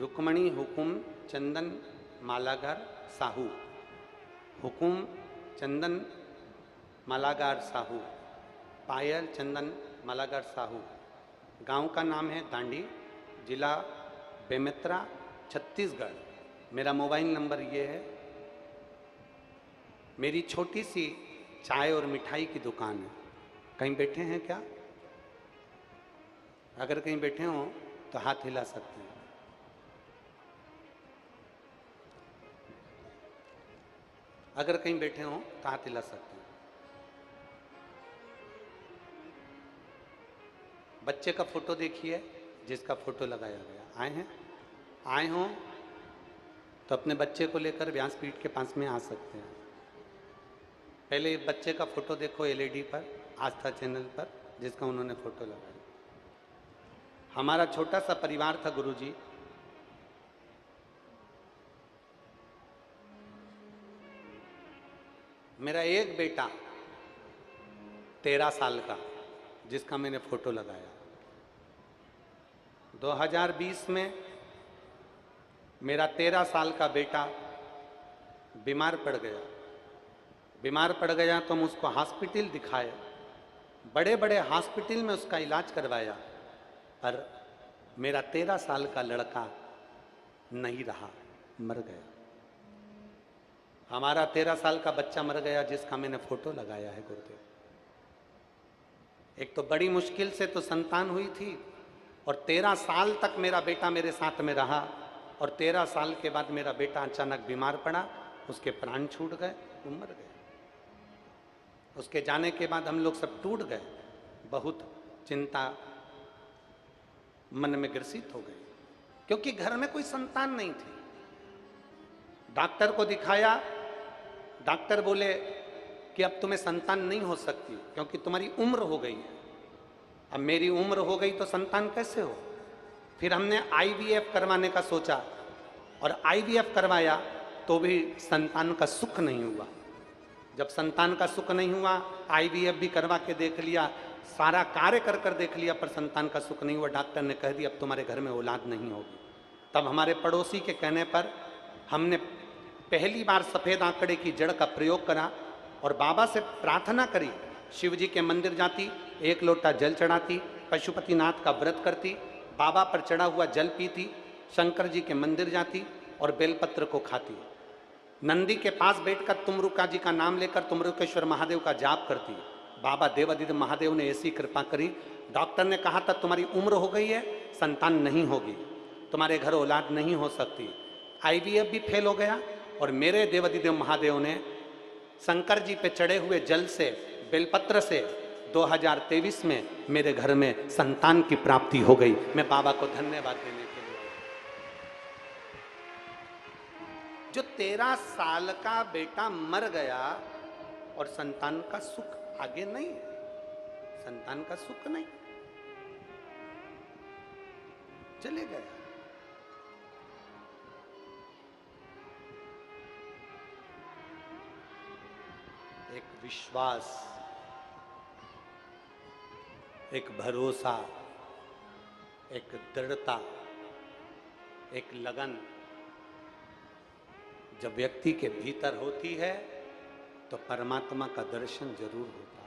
रुक्मणी हुकुम चंदन मालागार साहू। हुकुम चंदन मालागार साहू, पायल चंदन मालागार साहू। गांव का नाम है दांडी, जिला बेमेतरा, छत्तीसगढ़। मेरा मोबाइल नंबर ये है। मेरी छोटी सी चाय और मिठाई की दुकान है। कहीं बैठे हैं क्या? अगर कहीं बैठे हो तो हाथ हिला सकते हैं। अगर कहीं बैठे हो तो हाथ हिला सकते हैं। बच्चे का फोटो देखिए जिसका फोटो लगाया गया। आए हैं? आए हो तो अपने बच्चे को लेकर व्यासपीठ के पास में आ सकते हैं। पहले बच्चे का फोटो देखो एलईडी पर, आस्था चैनल पर, जिसका उन्होंने फोटो लगाया। हमारा छोटा सा परिवार था गुरुजी। मेरा एक बेटा 13 साल का, जिसका मैंने फोटो लगाया। 2020 में मेरा 13 साल का बेटा बीमार पड़ गया। बीमार पड़ गया तो हम उसको हॉस्पिटल दिखाए, बड़े बड़े हॉस्पिटल में उसका इलाज करवाया, पर मेरा 13 साल का लड़का नहीं रहा, मर गया। हमारा 13 साल का बच्चा मर गया, जिसका मैंने फोटो लगाया है गुरुदेव। एक तो बड़ी मुश्किल से तो संतान हुई थी, और 13 साल तक मेरा बेटा मेरे साथ में रहा, और 13 साल के बाद मेरा बेटा अचानक बीमार पड़ा, उसके प्राण छूट गए, वो मर गए। उसके जाने के बाद हम लोग सब टूट गए, बहुत चिंता मन में ग्रसित हो गई, क्योंकि घर में कोई संतान नहीं थी। डॉक्टर को दिखाया, डॉक्टर बोले कि अब तुम्हें संतान नहीं हो सकती, क्योंकि तुम्हारी उम्र हो गई है। अब मेरी उम्र हो गई तो संतान कैसे हो? फिर हमने आईवीएफ करवाने का सोचा, और आईवीएफ करवाया तो भी संतान का सुख नहीं हुआ। जब संतान का सुख नहीं हुआ, आईवीएफ भी करवा के देख लिया, सारा कार्य कर कर देख लिया, पर संतान का सुख नहीं हुआ। डॉक्टर ने कह दिया अब तुम्हारे घर में औलाद नहीं होगी। तब हमारे पड़ोसी के कहने पर हमने पहली बार सफ़ेद आंकड़े की जड़ का प्रयोग करा, और बाबा से प्रार्थना करी। शिव जी के मंदिर जाती, एक लोटा जल चढ़ाती, पशुपतिनाथ का व्रत करती, बाबा पर चढ़ा हुआ जल पीती, शंकर जी के मंदिर जाती और बेलपत्र को खाती। नंदी के पास बैठकर तुमरुका जी का नाम लेकर तुमरुकेश्वर महादेव का जाप करती। बाबा देवादिदेव महादेव ने ऐसी कृपा करी। डॉक्टर ने कहा था तुम्हारी उम्र हो गई है, संतान नहीं होगी, तुम्हारे घर औलाद नहीं हो सकती। आईवीएफ भी फेल हो गया, और मेरे देवादिदेव महादेव ने शंकर जी पे चढ़े हुए जल से, बेलपत्र से 2023 में मेरे घर में संतान की प्राप्ति हो गई। मैं बाबा को धन्यवाद देने के लिए। जो 13 साल का बेटा मर गया, और संतान का सुख आगे नहीं है, संतान का सुख नहीं, चले गया। एक विश्वास, एक भरोसा, एक दृढ़ता, एक लगन जब व्यक्ति के भीतर होती है तो परमात्मा का दर्शन जरूर होता है।